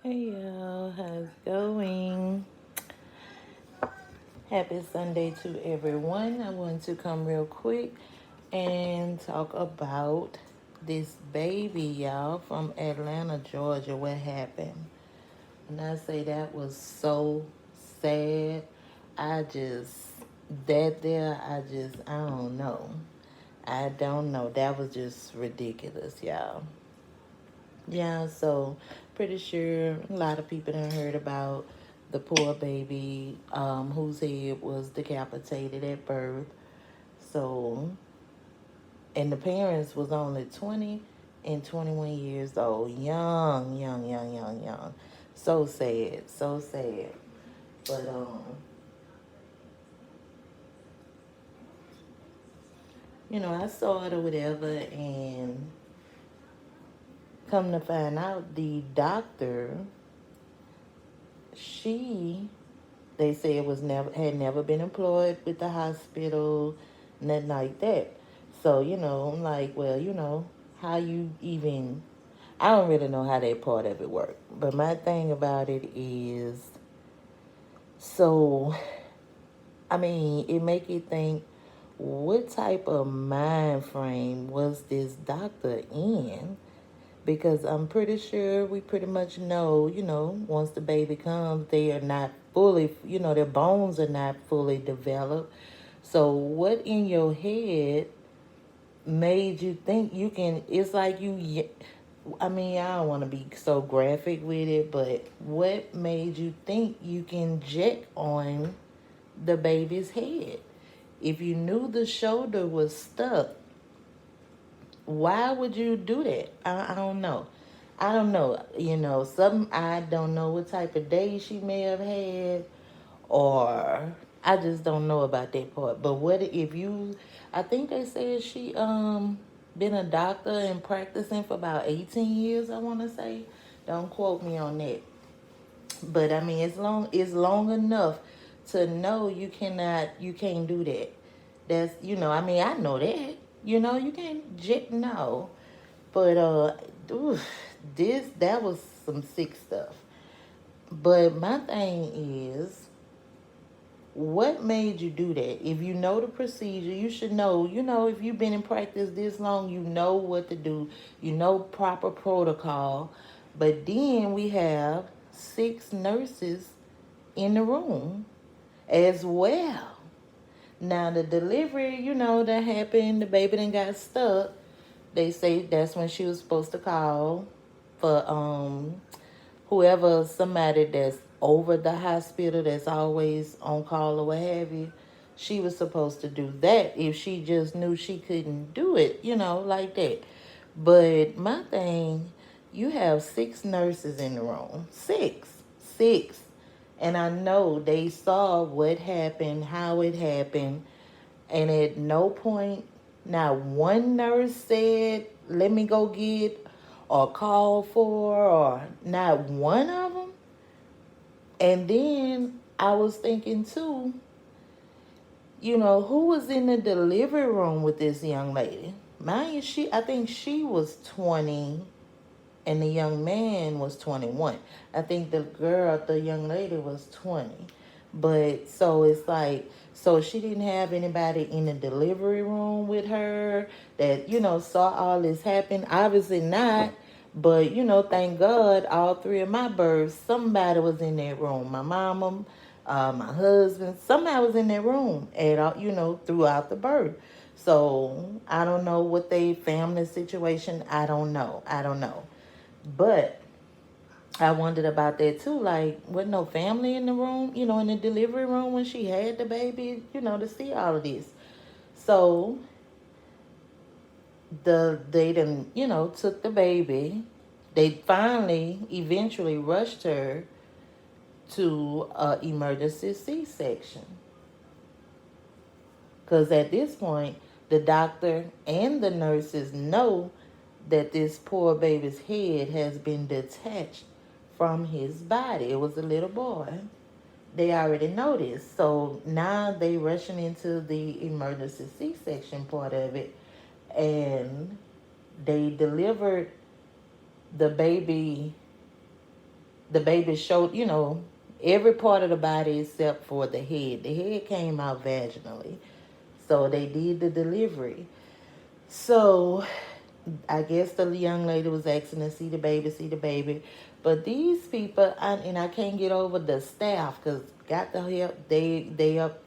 Hey y'all, how's it going? Happy Sunday to everyone. I want to come real quick and talk about this baby, y'all, from Atlanta, Georgia. What happened? And I say that was so sad. I just, I don't know. I don't know. That was just ridiculous, y'all. Yeah, so pretty sure a lot of people done heard about the poor baby whose head was decapitated at birth. So, and the parents was only 20 and 21 years old. Young, young, young, young, young. So sad, so sad. But, I saw it or whatever, and come to find out, the doctor, she they say it was never had never been employed with the hospital, nothing like that. So, I'm like, well, how you even I don't really know how that part of it worked. But my thing about it is so I mean, it make you think what type of mind frame was this doctor in? Because I'm pretty sure we pretty much know, once the baby comes, they are not fully, their bones are not fully developed. So, what in your head made you think you can? It's like I mean, I don't want to be so graphic with it, but what made you think you can jet on the baby's head? If you knew the shoulder was stuck, why would you do that? I don't know. I don't know. Some I don't know what type of day she may have had, or I just don't know about that part. But what if you? I think they said she been a doctor and practicing for about 18 years. I want to say. Don't quote me on that. But I mean, it's long enough to know you can't do that. That's I mean, I know that. You can't jet no. But oof, that was some sick stuff. But my thing is, what made you do that? If you know the procedure, you should know. If you've been in practice this long, you know what to do. You know proper protocol. But then we have six nurses in the room as well. Now the delivery, that happened. The baby then got stuck. They say that's when she was supposed to call for whoever, somebody that's over the hospital, that's always on call or what have you. She was supposed to do that if she just knew she couldn't do it, like that. But my thing, you have six nurses in the room. Six. And I know they saw what happened, how it happened, and at no point, not one nurse said, let me go get or call for, or not one of them. And then I was thinking too, who was in the delivery room with this young lady? Mind you, I think she was 20 and the young man was 21. I think the young lady was 20. But so it's like, so she didn't have anybody in the delivery room with her that, saw all this happen. Obviously not. But, thank God, all three of my births, somebody was in that room. My mama, my husband, somebody was in that room at all, throughout the birth. So I don't know what they family situation. I don't know. I don't know. But I wondered about that too. Like, wasn't no family in the room, in the delivery room when she had the baby, to see all of this. So they done, took the baby. They finally, eventually rushed her to emergency C-section. Because at this point, the doctor and the nurses know that this poor baby's head has been detached from his body. It was a little boy. They already know this. So now they rushing into the emergency C-section part of it. And they delivered the baby The baby showed, every part of the body except for the head. The head came out vaginally. So they did the delivery. So I guess the young lady was asking to see the baby, see the baby. But these people, and I can't get over the staff because got the help. They up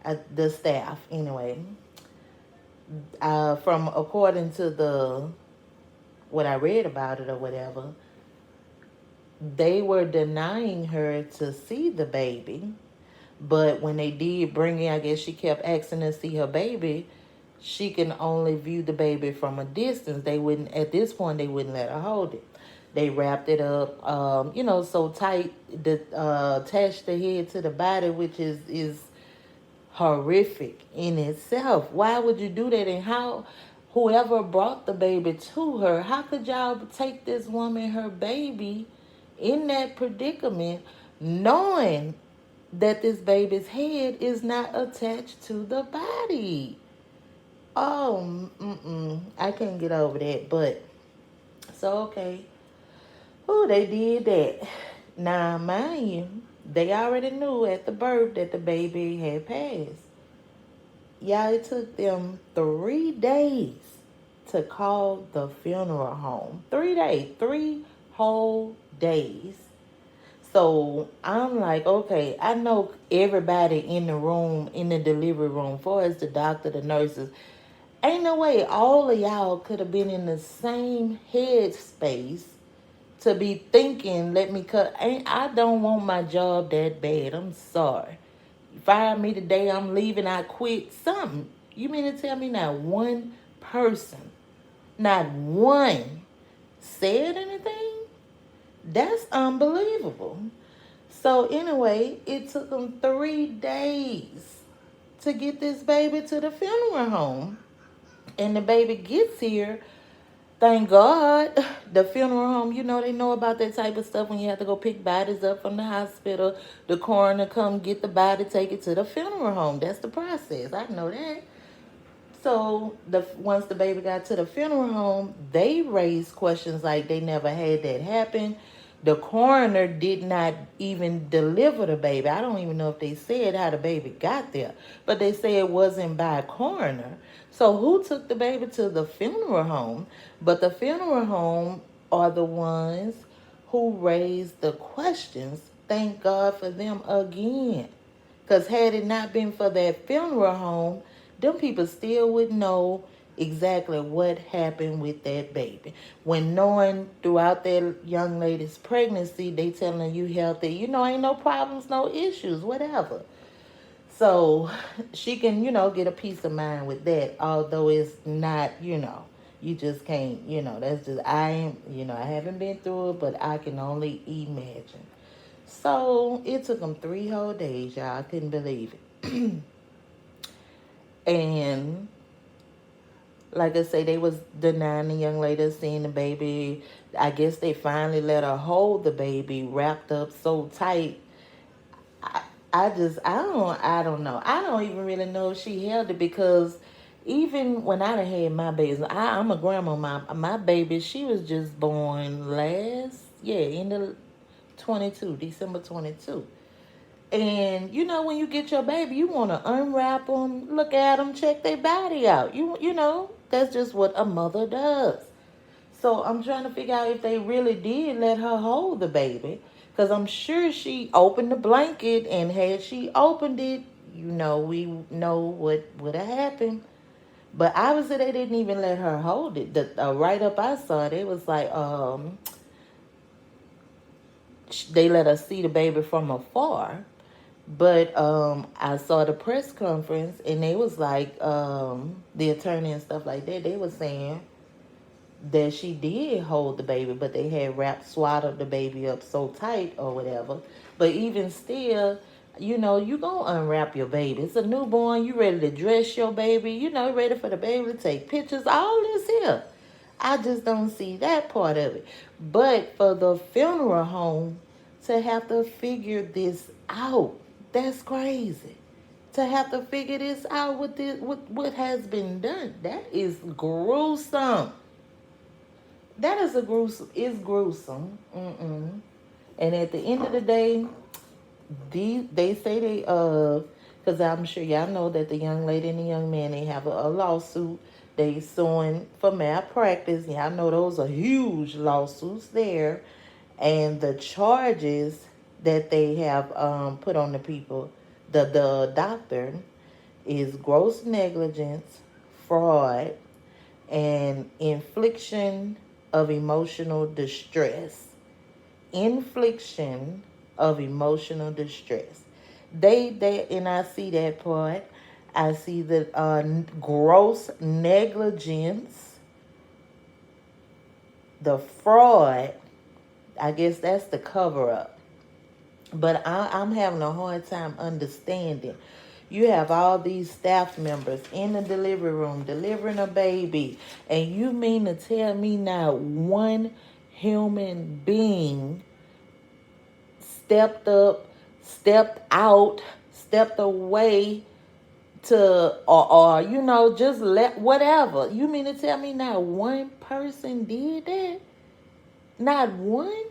at the staff anyway. From according to the what I read about it or whatever, they were denying her to see the baby. But when they did bring it, I guess she kept asking to see her baby. She can only view the baby from a distance. They wouldn't, at this point, they wouldn't let her hold it. They wrapped it up, so tight, attached the head to the body, which is horrific in itself. Why would you do that? And how, whoever brought the baby to her, how could y'all take this woman, her baby, in that predicament, knowing that this baby's head is not attached to the body? Oh, I can't get over that. But, so, okay. Oh, they did that. Now, mind you, they already knew at the birth that the baby had passed. Y'all, it took them 3 days to call the funeral home. 3 days, 3 whole days. So I'm like, okay, I know everybody in the room, in the delivery room, far as the doctor, the nurses, ain't no way all of y'all could have been in the same headspace to be thinking, let me cut. I don't want my job that bad. I'm sorry. Fire me today, I'm leaving, I quit. Something. You mean to tell me not one person, not one said anything? That's unbelievable. So anyway, it took them 3 days to get this baby to the funeral home. And the baby gets here. Thank God, the funeral home, they know about that type of stuff when you have to go pick bodies up from the hospital. The coroner come get the body, take it to the funeral home. That's the process. I know that. So once the baby got to the funeral home, they raised questions like they never had that happen. The coroner did not even deliver the baby. I don't even know if they said how the baby got there, but they say it wasn't by a coroner. So who took the baby to the funeral home? But the funeral home are the ones who raised the questions. Thank God for them again. Because had it not been for that funeral home, them people still would know exactly what happened with that baby. When knowing throughout that young lady's pregnancy, they telling her you healthy, ain't no problems, no issues, whatever. So she can, get a peace of mind with that, although it's not, you just can't, that's just, I haven't been through it, but I can only imagine. So it took them 3 whole days, y'all. I couldn't believe it. And like I say, they was denying the young lady seeing the baby. I guess they finally let her hold the baby wrapped up so tight. I don't know. I don't even really know if she held it because even when I done had my babies, I'm a grandma. My baby, she was just born in the 22, December 22. And when you get your baby, you want to unwrap them, look at them, check their body out. That's just what a mother does. So I'm trying to figure out if they really did let her hold the baby, because I'm sure she opened the blanket, and had she opened it, we know what would have happened. But obviously they didn't even let her hold it. The write up I saw, they was like, they let us see the baby from afar. But I saw the press conference, and they was like, the attorney and stuff like that, they was saying that she did hold the baby, but they had swaddled the baby up so tight or whatever. But even still, you gonna unwrap your baby. It's a newborn. You ready to dress your baby. Ready for the baby to take pictures. All this here. I just don't see that part of it. But for the funeral home to have to figure this out, that's crazy. To have to figure this out with what has been done. That is gruesome. That is it's gruesome. And at the end of the day, they say because I'm sure y'all know that the young lady and the young man, they have a lawsuit. They suing for malpractice. Y'all know those are huge lawsuits there. And the charges that they have put on the people, the doctor, is gross negligence, fraud, and infliction of emotional distress. Infliction of emotional distress. They and I see that part. I see the gross negligence, the fraud. I guess that's the cover up. But I'm having a hard time understanding. You have all these staff members in the delivery room delivering a baby, and you mean to tell me not one human being stepped up, stepped out, stepped away to, or just let whatever. You mean to tell me not one person did that? Not one?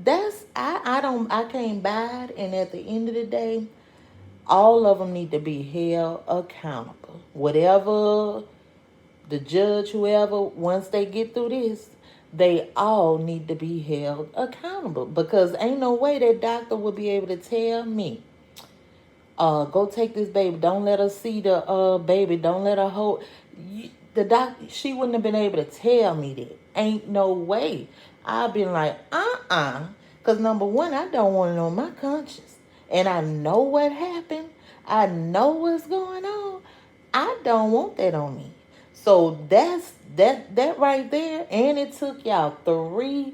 I can't buy it. And at the end of the day, all of them need to be held accountable. Whatever the judge, whoever, once they get through this, they all need to be held accountable, because ain't no way that doctor would be able to tell me, go take this baby. Don't let her see the baby. Don't let her hold. The doctor, she wouldn't have been able to tell me that. Ain't no way. I've been like, because number one, I don't want it on my conscience. And I know what happened. I know what's going on. I don't want that on me. So that right there. And it took y'all 3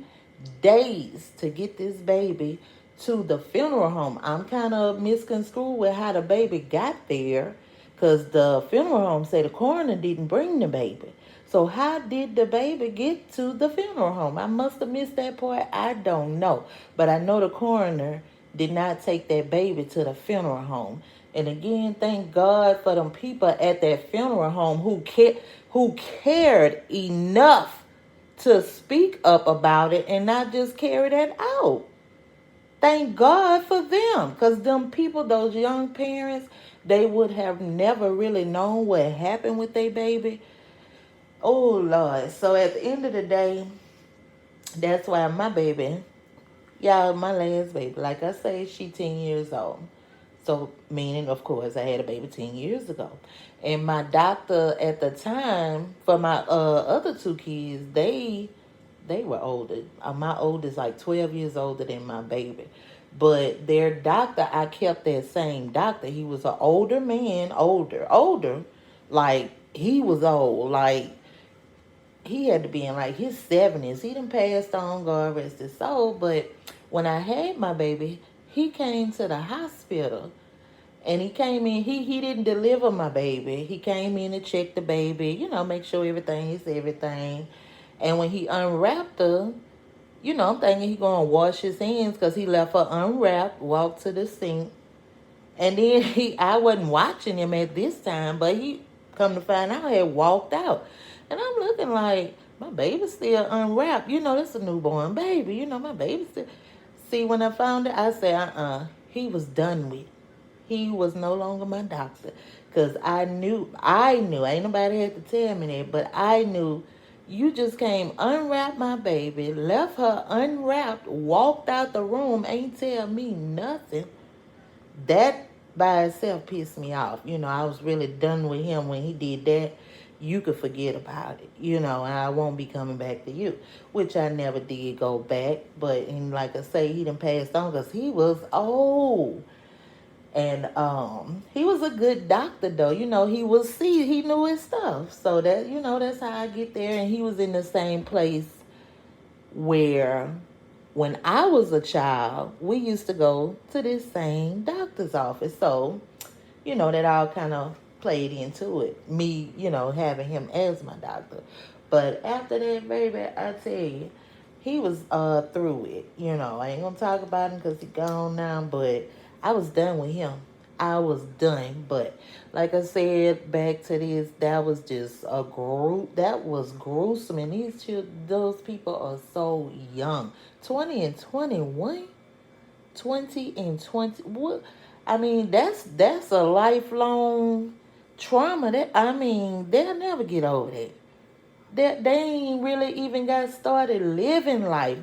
days to get this baby to the funeral home. I'm kind of misconstrued with how the baby got there, because the funeral home said the coroner didn't bring the baby. So how did the baby get to the funeral home? I must have missed that part. I don't know. But I know the coroner did not take that baby to the funeral home. And again, thank God for them people at that funeral home who cared enough to speak up about it and not just carry that out. Thank God for them, because them people, those young parents, they would have never really known what happened with their baby. Oh, Lord. So at the end of the day, that's why my baby, y'all, my last baby, like I say, she 10 years old. So, meaning, of course, I had a baby 10 years ago. And my doctor at the time, for my other 2 kids, they were older. My oldest like 12 years older than my baby. But their doctor, I kept that same doctor. He was an older man, older. Like, he was old. Like, he had to be in like his 70s. He done passed on, God rest his soul. But when I had my baby, he came to the hospital. And he came in, he didn't deliver my baby. He came in to check the baby, make sure everything is everything. And when he unwrapped her, I'm thinking he gonna wash his hands, because he left her unwrapped, walked to the sink. And then I wasn't watching him at this time, but he, come to find out, had walked out. And I'm looking like, my baby's still unwrapped. That's a newborn baby. My baby's still. See, when I found it, I said, he was done with. He was no longer my doctor. Because I knew, ain't nobody had to tell me that, but I knew you just came, unwrapped my baby, left her unwrapped, walked out the room, ain't tell me nothing. That by itself pissed me off. I was really done with him when he did that. You could forget about it, and I won't be coming back to you, which I never did go back. But, and like I say, he done passed on because he was old. And he was a good doctor, though. He knew his stuff. So that, that's how I get there. And he was in the same place where, when I was a child, we used to go to this same doctor's office. So, that all kind of played into it. Me, having him as my doctor. But after that, baby, I tell you, he was through it. I ain't gonna talk about him because he's gone now, but I was done with him. I was done. But like I said, back to this, that was just that was gruesome. And those people are so young. 20 and 21? 20 and 20. What? I mean, that's a lifelong trauma. That I mean, they'll never get over that. They ain't really even got started living life.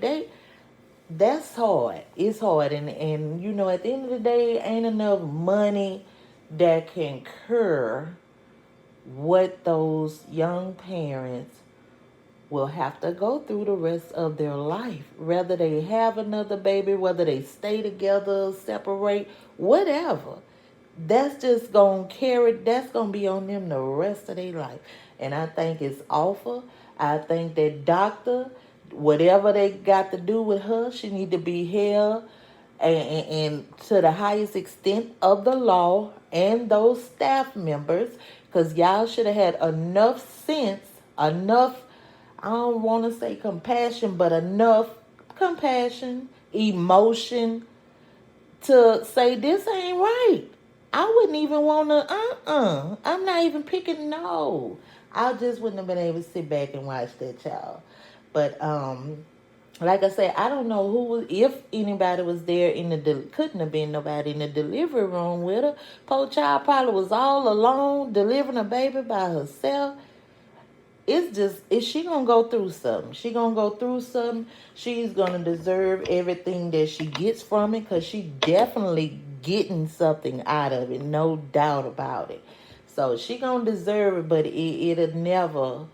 That's hard. It's hard, and at the end of the day, ain't enough money that can cure what those young parents will have to go through the rest of their life. Whether they have another baby, whether they stay together, separate, whatever. That's gonna be on them the rest of their life. And I think it's awful. I think that doctor, whatever they got to do with her, she need to be held and to the highest extent of the law and those staff members, because y'all should have had enough sense, enough, I don't want to say compassion, but enough compassion, emotion to say this ain't right. I wouldn't even want to, I'm not even picking no. I just wouldn't have been able to sit back and watch that child. But like I said, I don't know if anybody was there couldn't have been nobody in the delivery room with her. Poor child probably was all alone delivering a baby by herself. It's just, is she gonna go through something? She gonna go through something. She's gonna deserve everything that she gets from it, because she definitely getting something out of it, no doubt about it. So she gonna deserve it, but it'll never,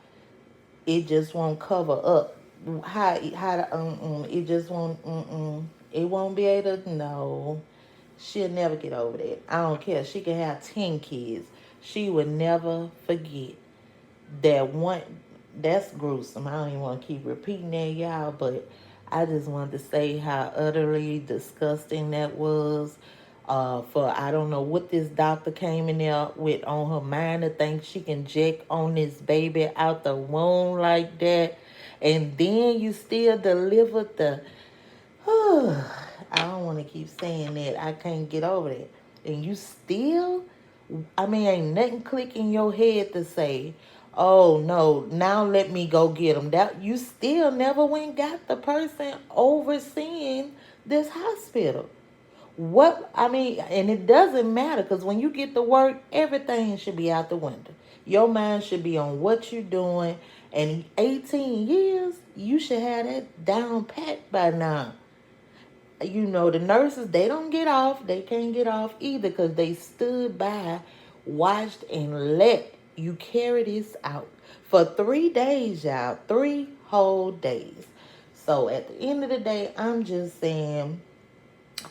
it just won't cover up how to it just won't it won't be able to, no. She'll never get over that. I don't care. She can have 10 kids. She would never forget that one. That's gruesome. I don't even want to keep repeating that, y'all, but I just wanted to say how utterly disgusting that was. For I don't know what this doctor came in there with on her mind to think she can jack on this baby out the womb like that, and then you still delivered the. I don't want to keep saying that. I can't get over that. And you still, I mean, ain't nothing click in your head to say, oh no, now let me go get them. That you still never went and got the person overseeing this hospital. What I mean, and it doesn't matter, because when you get to work, everything should be out the window. Your mind should be on what you're doing. And 18 years, you should have that down pat by now. The nurses, they don't get off. They can't get off either, because they stood by, watched, and let you carry this out for 3 days, y'all. 3 whole days. So at the end of the day, I'm just saying,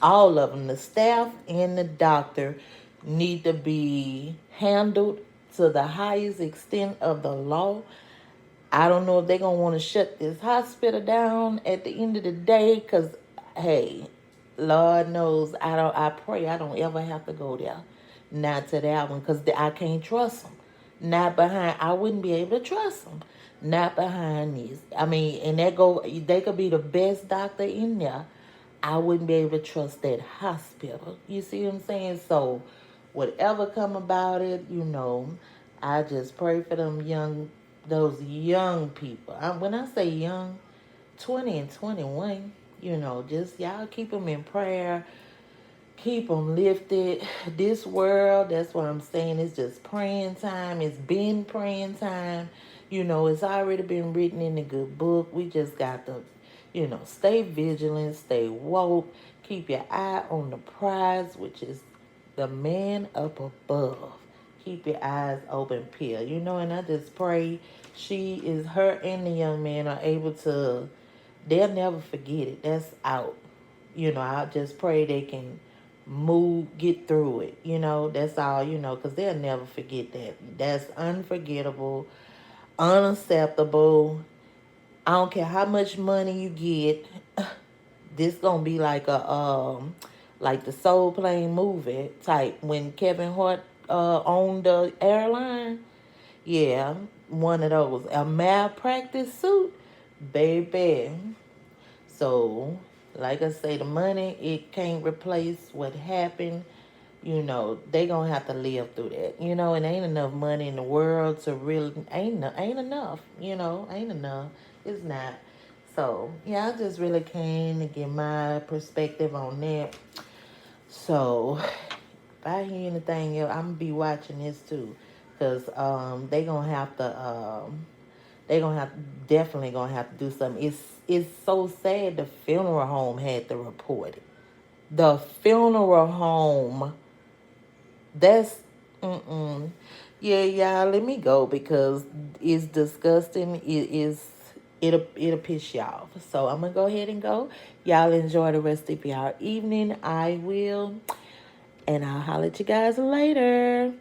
all of them, the staff and the doctor, need to be handled to the highest extent of the law. I don't know if they're going to want to shut this hospital down at the end of the day, because, hey, Lord knows, I pray I don't ever have to go there. Not to that one, because I can't trust them. Not behind, I wouldn't be able to trust them. Not behind this. I mean, and they could be the best doctor in there. I wouldn't be able to trust that hospital. You see what I'm saying? So, whatever come about it, I just pray for those young people. When I say young, 20 and 21, just y'all keep them in prayer. Keep them lifted. This world, that's what I'm saying, it's just praying time. It's been praying time. It's already been written in the good book. We just got to, stay vigilant, stay woke. Keep your eye on the prize, which is the man up above. Keep your eyes open, Pia. And I just pray her and the young man are able to, they'll never forget it. That's out. I just pray they can get through it. That's all, because they'll never forget that. That's unforgettable, unacceptable. I don't care how much money you get. This gonna be like the Soul Plane movie type when Kevin Hart owned the airline. Yeah, one of those. A malpractice suit, baby. So, like I say, the money, it can't replace what happened. They gonna have to live through that. And ain't enough money in the world to really, ain't enough. Ain't enough. It's not. So, yeah, I just really came to get my perspective on that. So, if I hear anything else, I'm going to be watching this too. Because they gonna have definitely gonna have to do something. It's so sad the funeral home had to report it. The funeral home. That's mm-mm. Yeah, y'all, let me go because it's disgusting. It'll piss you off. So I'm gonna go ahead and go. Y'all enjoy the rest of y'all evening. I will. And I'll holler at you guys later.